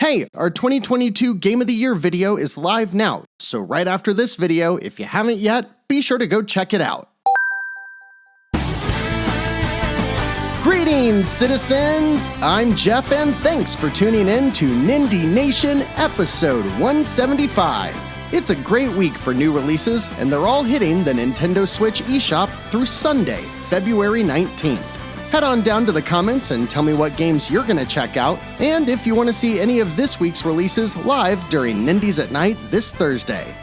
Hey, our 2022 Game of the Year video is live now, so right after this video, if you haven't yet, be sure to go check it out. Greetings, citizens! I'm Jeff, and thanks for tuning in to Nindie Nation episode 175. It's a great week for new releases, and they're all hitting the Nintendo Switch eShop through Sunday, February 19th. Head on down to the comments and tell me what games you're going to check out, and if you want to see any of this week's releases live during Nindies Nite this Thursday.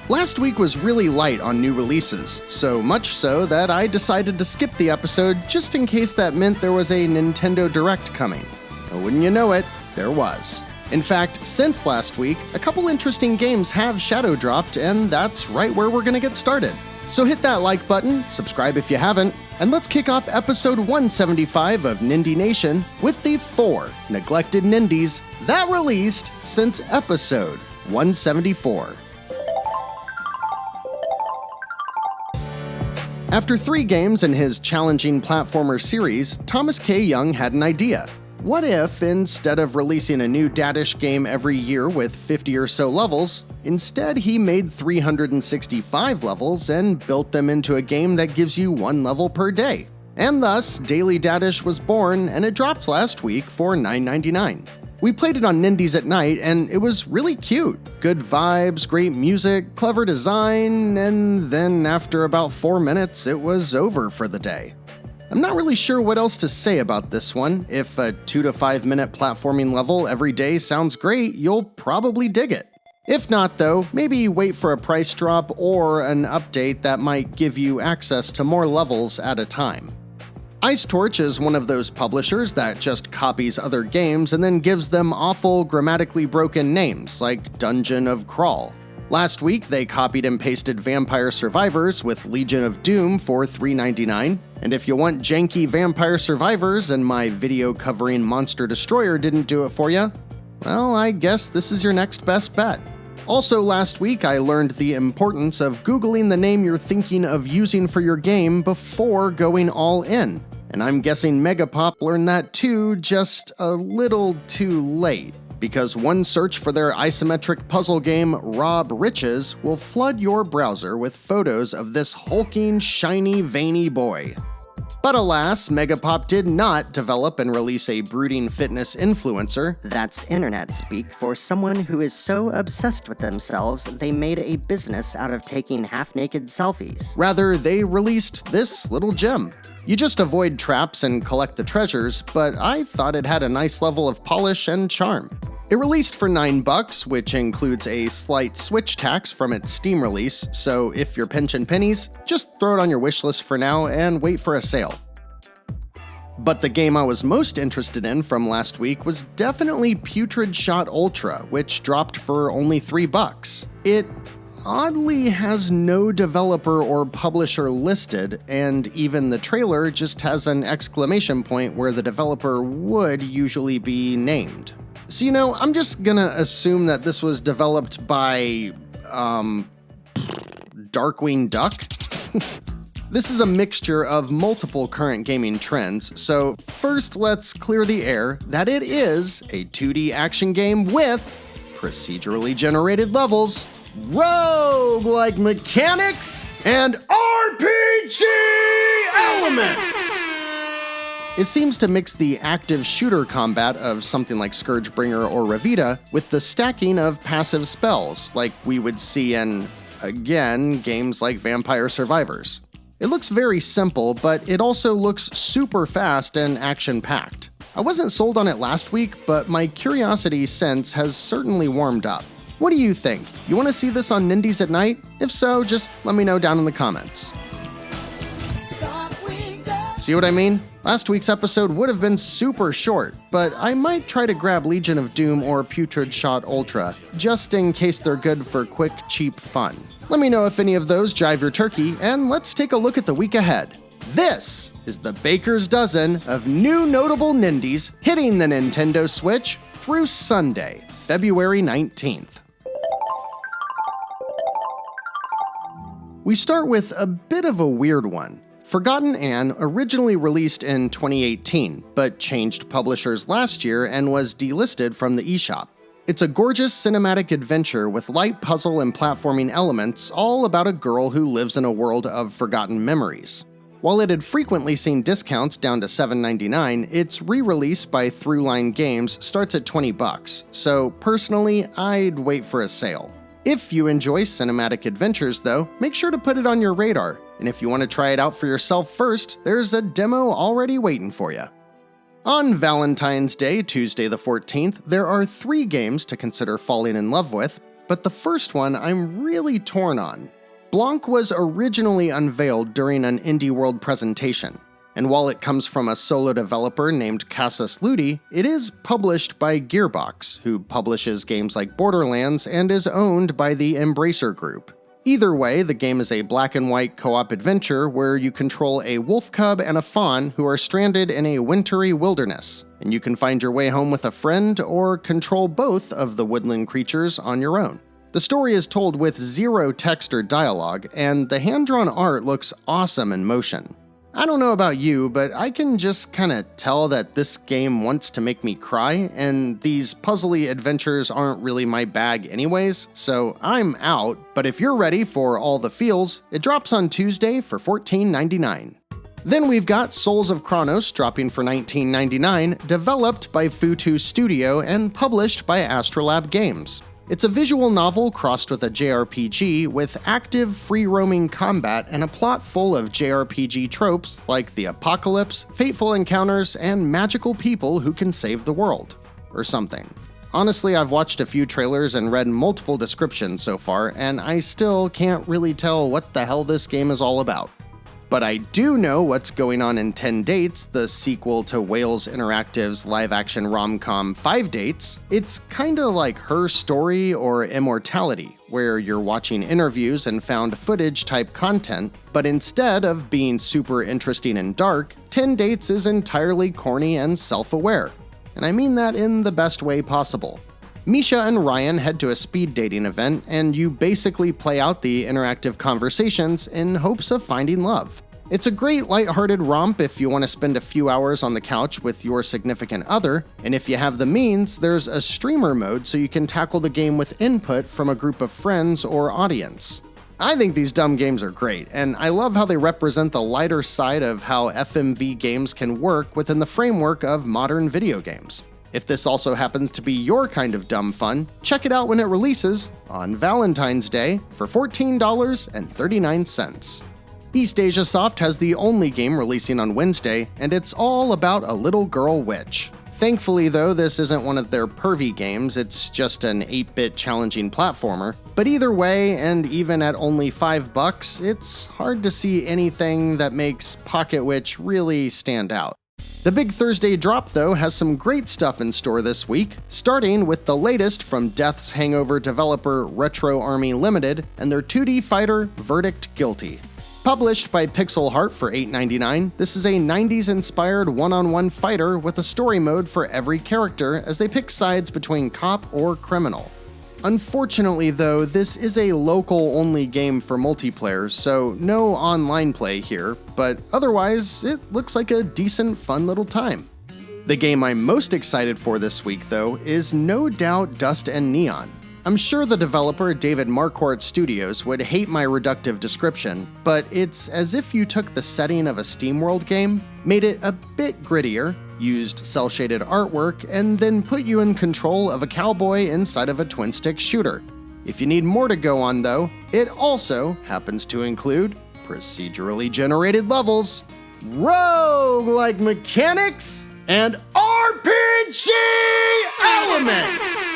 Last week was really light on new releases, so much so that I decided to skip the episode just in case that meant there was a Nintendo Direct coming. And wouldn't you know it, there was. In fact, since last week, a couple interesting games have shadow dropped, and that's right where we're going to get started. So hit that like button, subscribe if you haven't, and let's kick off episode 175 of Nindie Nation with the 4 neglected Nindies that released since episode 174. After 3 games in his challenging platformer series, Thomas K. Young had an idea. What if, instead of releasing a new Dadish game every year with 50 or so levels, instead he made 365 levels and built them into a game that gives you 1 level per day? And thus, Daily Dadish was born, and it dropped last week for $9.99. We played it on Nindies Nite, and it was really cute. Good vibes, great music, clever design, and then after about 4 minutes, it was over for the day. I'm not really sure what else to say about this one. If a 2 to 5 minute platforming level every day sounds great, you'll probably dig it. If not though, maybe wait for a price drop or an update that might give you access to more levels at a time. Ice Torch is one of those publishers that just copies other games and then gives them awful, grammatically broken names, like Dungeon of Crawl. Last week, they copied and pasted Vampire Survivors with Legion of Doom for $3.99, and if you want janky Vampire Survivors and my video covering Monster Destroyer didn't do it for you, well, I guess this is your next best bet. Also last week, I learned the importance of Googling the name you're thinking of using for your game before going all in. And I'm guessing Megapop learned that too, just a little too late, because one search for their isometric puzzle game, Rob Riches, will flood your browser with photos of this hulking, shiny, veiny boy. But alas, Megapop did not develop and release a brooding fitness influencer. That's internet speak for someone who is so obsessed with themselves they made a business out of taking half-naked selfies. Rather, they released this little gem. You just avoid traps and collect the treasures, but I thought it had a nice level of polish and charm. It released for $9, which includes a slight Switch tax from its Steam release, so if you're pinching pennies, just throw it on your wishlist for now and wait for a sale. But the game I was most interested in from last week was definitely Putrid Shot Ultra, which dropped for only $3. It oddly has no developer or publisher listed, and even the trailer just has an exclamation point where the developer would usually be named. So, I'm just gonna assume that this was developed by, Darkwing Duck? This is a mixture of multiple current gaming trends, so first let's clear the air that it is a 2D action game with procedurally generated levels, roguelike mechanics, and RPG elements! It seems to mix the active shooter combat of something like Scourgebringer or Revita with the stacking of passive spells like we would see in, again, games like Vampire Survivors. It looks very simple, but it also looks super fast and action-packed. I wasn't sold on it last week, but my curiosity since has certainly warmed up. What do you think? You want to see this on Nindies Nite? If so, just let me know down in the comments. See what I mean? Last week's episode would have been super short, but I might try to grab Legion of Doom or Putrid Shot Ultra, just in case they're good for quick, cheap fun. Let me know if any of those jive your turkey, and let's take a look at the week ahead. This is the Baker's Dozen of new notable Nindies hitting the Nintendo Switch through Sunday, February 19th. We start with a bit of a weird one. Forgotten Anne originally released in 2018, but changed publishers last year and was delisted from the eShop. It's a gorgeous cinematic adventure with light puzzle and platforming elements, all about a girl who lives in a world of forgotten memories. While it had frequently seen discounts down to $7.99, its re-release by Throughline Games starts at $20, so personally, I'd wait for a sale. If you enjoy cinematic adventures though, make sure to put it on your radar, and if you want to try it out for yourself first, there's a demo already waiting for you. On Valentine's Day, Tuesday the 14th, there are 3 games to consider falling in love with, but the first one I'm really torn on. Blanc was originally unveiled during an Indie World presentation, and while it comes from a solo developer named Casus Ludi, it is published by Gearbox, who publishes games like Borderlands and is owned by the Embracer Group. Either way, the game is a black and white co-op adventure where you control a wolf cub and a fawn who are stranded in a wintry wilderness, and you can find your way home with a friend or control both of the woodland creatures on your own. The story is told with 0 text or dialogue, and the hand-drawn art looks awesome in motion. I don't know about you, but I can just kinda tell that this game wants to make me cry, and these puzzly adventures aren't really my bag anyways, so I'm out. But if you're ready for all the feels, it drops on Tuesday for $14.99. Then we've got Souls of Chronos dropping for $19.99, developed by Futu Studio and published by Astrolab Games. It's a visual novel crossed with a JRPG with active, free-roaming combat and a plot full of JRPG tropes like the apocalypse, fateful encounters, and magical people who can save the world. Or something. Honestly, I've watched a few trailers and read multiple descriptions so far, and I still can't really tell what the hell this game is all about. But I do know what's going on in 10 Dates, the sequel to Wales Interactive's live-action rom-com 5 Dates. It's kinda like Her Story or Immortality, where you're watching interviews and found footage-type content, but instead of being super interesting and dark, 10 Dates is entirely corny and self-aware. And I mean that in the best way possible. Misha and Ryan head to a speed dating event, and you basically play out the interactive conversations in hopes of finding love. It's a great lighthearted romp if you want to spend a few hours on the couch with your significant other, and if you have the means, there's a streamer mode so you can tackle the game with input from a group of friends or audience. I think these dumb games are great, and I love how they represent the lighter side of how FMV games can work within the framework of modern video games. If this also happens to be your kind of dumb fun, check it out when it releases on Valentine's Day for $14.39. East Asia Soft has the only game releasing on Wednesday, and it's all about a little girl witch. Thankfully though, this isn't one of their pervy games, it's just an 8-bit challenging platformer. But either way, and even at only $5, it's hard to see anything that makes Pocket Witch really stand out. The Big Thursday drop, though, has some great stuff in store this week, starting with the latest from Death's Hangover developer Retro Army Limited and their 2D fighter Verdict Guilty. Published by Pixel Heart for $8.99, this is a 90s-inspired one-on-one fighter with a story mode for every character as they pick sides between cop or criminal. Unfortunately though, this is a local-only game for multiplayer, so no online play here, but otherwise, it looks like a decent, fun little time. The game I'm most excited for this week though is no doubt Dust and Neon. I'm sure the developer David Marquardt Studios would hate my reductive description, but it's as if you took the setting of a SteamWorld game, made it a bit grittier, used cel-shaded artwork, and then put you in control of a cowboy inside of a twin-stick shooter. If you need more to go on though, it also happens to include procedurally generated levels, roguelike mechanics, and RPG elements!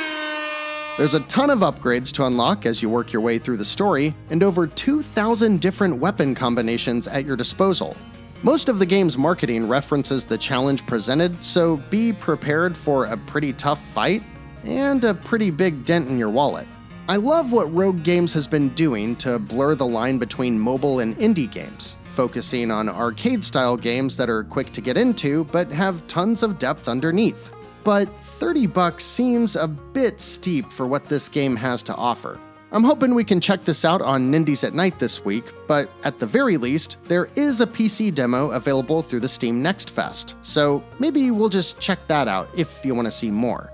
There's a ton of upgrades to unlock as you work your way through the story, and over 2,000 different weapon combinations at your disposal. Most of the game's marketing references the challenge presented, so be prepared for a pretty tough fight and a pretty big dent in your wallet. I love what Rogue Games has been doing to blur the line between mobile and indie games, focusing on arcade-style games that are quick to get into but have tons of depth underneath. But $30 seems a bit steep for what this game has to offer. I'm hoping we can check this out on Nindies Nite this week, but at the very least, there is a PC demo available through the Steam Next Fest, so maybe we'll just check that out if you want to see more.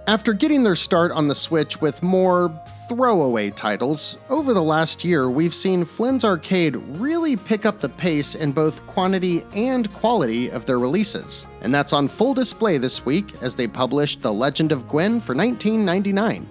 After getting their start on the Switch with more throwaway titles, over the last year we've seen Flynn's Arcade really pick up the pace in both quantity and quality of their releases. And that's on full display this week as they published The Legend of Gwen for $19.99.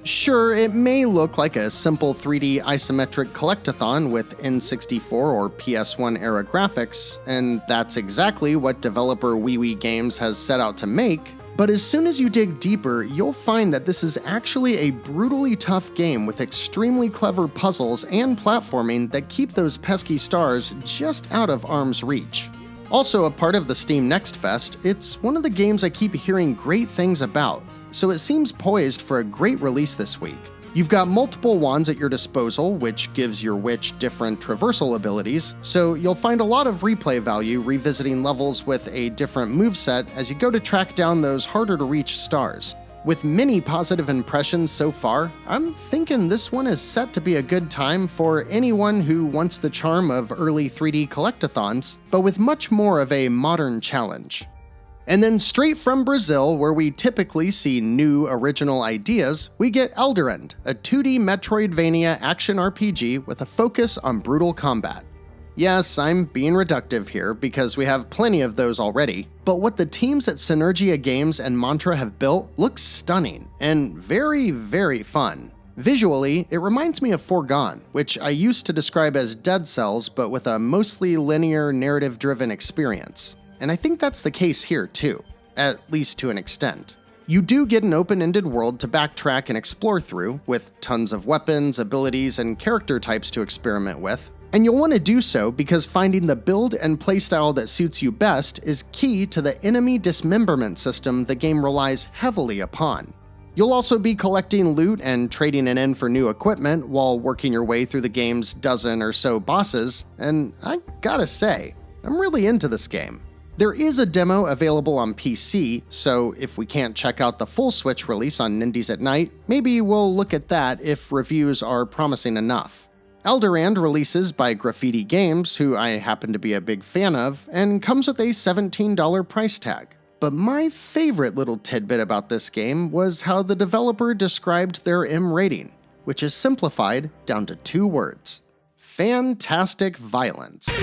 Sure, it may look like a simple 3D isometric collectathon with N64 or PS1 era graphics, and that's exactly what developer WiiWii Games has set out to make. But as soon as you dig deeper, you'll find that this is actually a brutally tough game with extremely clever puzzles and platforming that keep those pesky stars just out of arm's reach. Also a part of the Steam Next Fest, it's one of the games I keep hearing great things about, so it seems poised for a great release this week. You've got multiple wands at your disposal, which gives your witch different traversal abilities, so you'll find a lot of replay value revisiting levels with a different moveset as you go to track down those harder-to-reach stars. With many positive impressions so far, I'm thinking this one is set to be a good time for anyone who wants the charm of early 3D collectathons, but with much more of a modern challenge. And then straight from Brazil, where we typically see new original ideas, we get Elderand, a 2D Metroidvania action RPG with a focus on brutal combat. Yes, I'm being reductive here because we have plenty of those already, but what the teams at Synergia Games and Mantra have built looks stunning and very, very fun. Visually, it reminds me of Foregone, which I used to describe as Dead Cells but with a mostly linear, narrative-driven experience. And I think that's the case here too, at least to an extent. You do get an open-ended world to backtrack and explore through, with tons of weapons, abilities, and character types to experiment with, and you'll want to do so because finding the build and playstyle that suits you best is key to the enemy dismemberment system the game relies heavily upon. You'll also be collecting loot and trading it in for new equipment while working your way through the game's dozen or so bosses, and I gotta say, I'm really into this game. There is a demo available on PC, so if we can't check out the full Switch release on Nindies Nite, maybe we'll look at that if reviews are promising enough. Elderand releases by Graffiti Games, who I happen to be a big fan of, and comes with a $17 price tag. But my favorite little tidbit about this game was how the developer described their M rating, which is simplified down to 2 words: fantastic violence.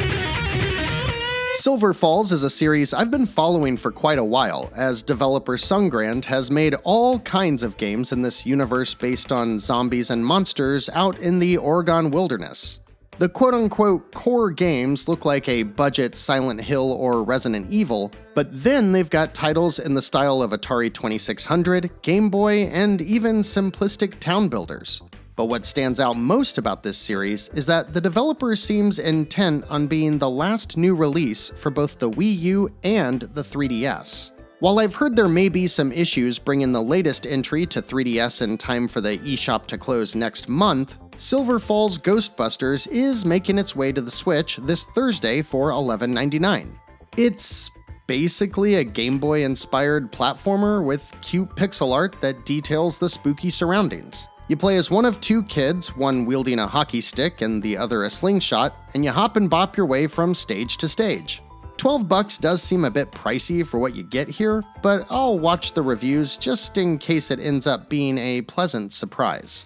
Silver Falls is a series I've been following for quite a while, as developer Sungrand has made all kinds of games in this universe based on zombies and monsters out in the Oregon wilderness. The quote-unquote core games look like a budget Silent Hill or Resident Evil, but then they've got titles in the style of Atari 2600, Game Boy, and even simplistic town builders. But what stands out most about this series is that the developer seems intent on being the last new release for both the Wii U and the 3DS. While I've heard there may be some issues bringing the latest entry to 3DS in time for the eShop to close next month, Silver Falls Ghostbusters is making its way to the Switch this Thursday for $11.99. It's basically a Game Boy-inspired platformer with cute pixel art that details the spooky surroundings. You play as one of 2 kids, one wielding a hockey stick and the other a slingshot, and you hop and bop your way from stage to stage. $12 does seem a bit pricey for what you get here, but I'll watch the reviews just in case it ends up being a pleasant surprise.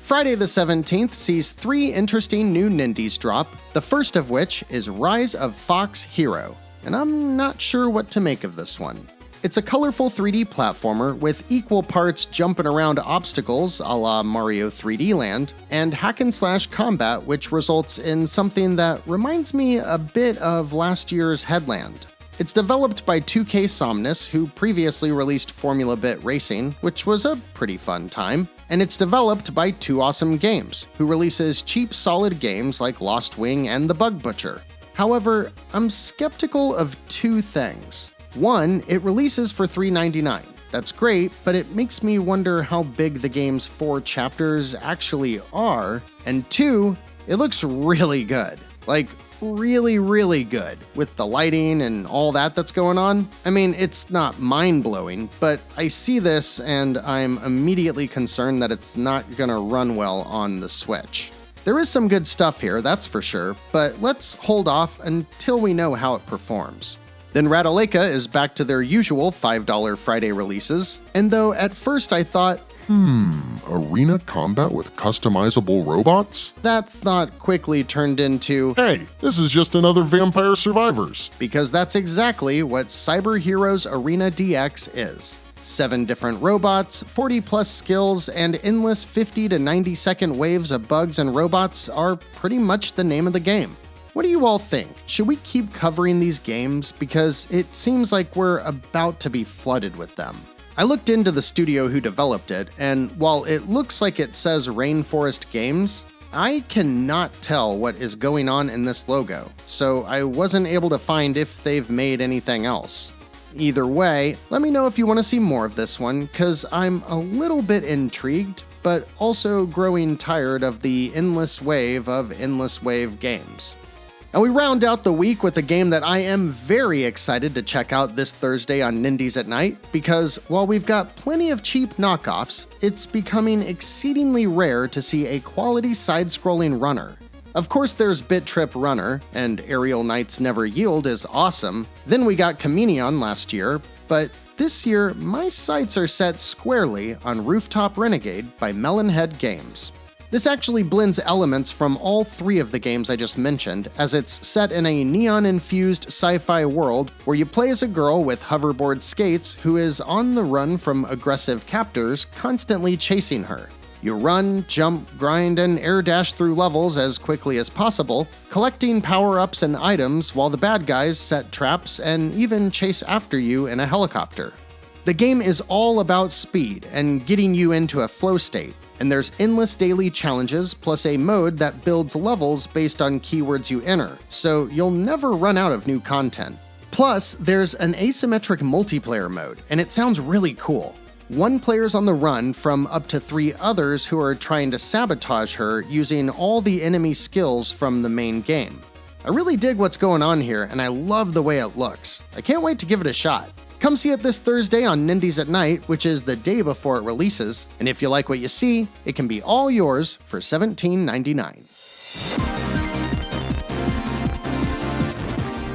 Friday the 17th sees 3 interesting new Nindies drop, the first of which is Rise of Fox Hero, and I'm not sure what to make of this one. It's a colorful 3D platformer with equal parts jumping around obstacles a la Mario 3D Land, and hack-and-slash combat which results in something that reminds me a bit of last year's Headland. It's developed by 2K Somnus, who previously released Formula Bit Racing, which was a pretty fun time, and it's developed by 2 Awesome Games, who releases cheap solid games like Lost Wing and The Bug Butcher. However, I'm skeptical of 2 things. 1, it releases for $3.99. That's great, but it makes me wonder how big the game's 4 chapters actually are. And 2, it looks really good. Like, really, really good, with the lighting and all that's going on. I mean, it's not mind-blowing, but I see this and I'm immediately concerned that it's not gonna run well on the Switch. There is some good stuff here, that's for sure, but let's hold off until we know how it performs. Then Ratalaika is back to their usual $5 Friday releases, and though at first I thought, arena combat with customizable robots? that thought quickly turned into, Hey, this is just another Vampire Survivors. because that's exactly what Cyber Heroes Arena DX is. 7 different robots, 40 plus skills, and endless 50 to 90 second waves of bugs and robots are pretty much the name of the game. What do you all think? Should we keep covering these games? Because it seems like we're about to be flooded with them. I looked into the studio who developed it, and while it looks like it says Rainforest Games, I cannot tell what is going on in this logo, so I wasn't able to find if they've made anything else. Either way, let me know if you want to see more of this one, cause I'm a little bit intrigued, but also growing tired of the endless wave of endless wave games. And we round out the week with a game that I am very excited to check out this Thursday on Nindies Nite, because while we've got plenty of cheap knockoffs, it's becoming exceedingly rare to see a quality side-scrolling runner. Of course there's Bit Trip Runner, and Aerial Knights Never Yield is awesome. Then we got Communion last year, but this year my sights are set squarely on Rooftop Renegade by Melonhead Games. This actually blends elements from all 3 of the games I just mentioned, as it's set in a neon-infused sci-fi world where you play as a girl with hoverboard skates who is on the run from aggressive captors constantly chasing her. You run, jump, grind, and air dash through levels as quickly as possible, collecting power-ups and items while the bad guys set traps and even chase after you in a helicopter. The game is all about speed and getting you into a flow state, and there's endless daily challenges plus a mode that builds levels based on keywords you enter, so you'll never run out of new content. Plus, there's an asymmetric multiplayer mode, and it sounds really cool. 1 player's on the run from up to 3 others who are trying to sabotage her using all the enemy skills from the main game. I really dig what's going on here, and I love the way it looks. I can't wait to give it a shot. Come see it this Thursday on Nindies Nite, which is the day before it releases, and if you like what you see, it can be all yours for $17.99.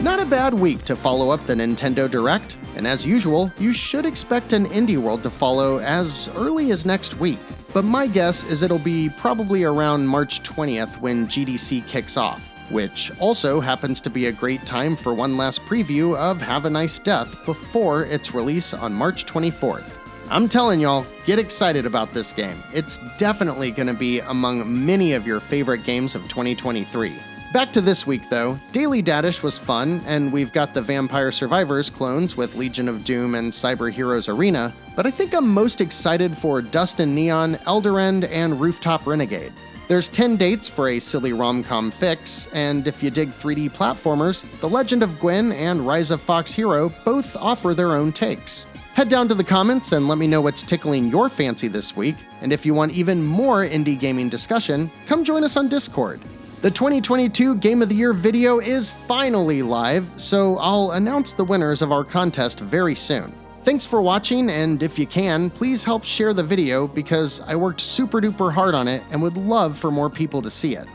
Not a bad week to follow up the Nintendo Direct, and as usual, you should expect an Indie World to follow as early as next week. But my guess is it'll be probably around March 20th when GDC kicks off, which also happens to be a great time for one last preview of Have a Nice Death before its release on March 24th. I'm telling y'all, get excited about this game. It's definitely going to be among many of your favorite games of 2023. Back to this week though, Daily Dadish was fun, and we've got the Vampire Survivors clones with Legion of Doom and Cyber Heroes Arena, but I think I'm most excited for Dust and Neon, Elderand, and Rooftop Renegade. There's 10 dates for a silly rom-com fix, and if you dig 3D platformers, The Legend of Gwen and Rise of Fox Hero both offer their own takes. Head down to the comments and let me know what's tickling your fancy this week, and if you want even more indie gaming discussion, come join us on Discord. The 2022 Game of the Year video is finally live, so I'll announce the winners of our contest very soon. Thanks for watching, and if you can, please help share the video because I worked super duper hard on it and would love for more people to see it.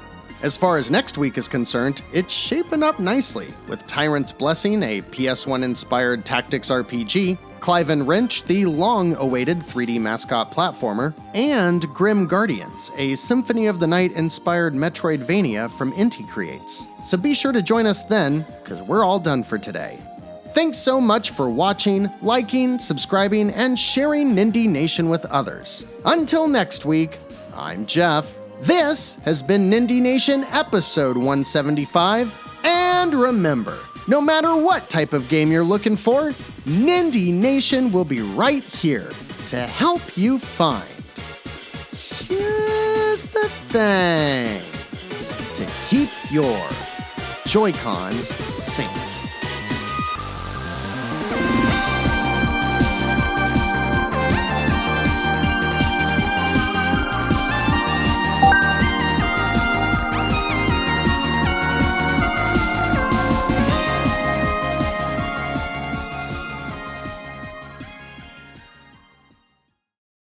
As far as next week is concerned, it's shaping up nicely, with Tyrant's Blessing, a PS1-inspired tactics RPG, Clive and Wrench, the long-awaited 3D mascot platformer, and Grim Guardians, a Symphony of the Night-inspired Metroidvania from Inti Creates. So be sure to join us then, because we're all done for today. Thanks so much for watching, liking, subscribing, and sharing Nindie Nation with others. Until next week, I'm Jeff. This has been Nindie Nation episode 175. And remember, no matter what type of game you're looking for, Nindie Nation will be right here to help you find just the thing to keep your Joy-Cons synced.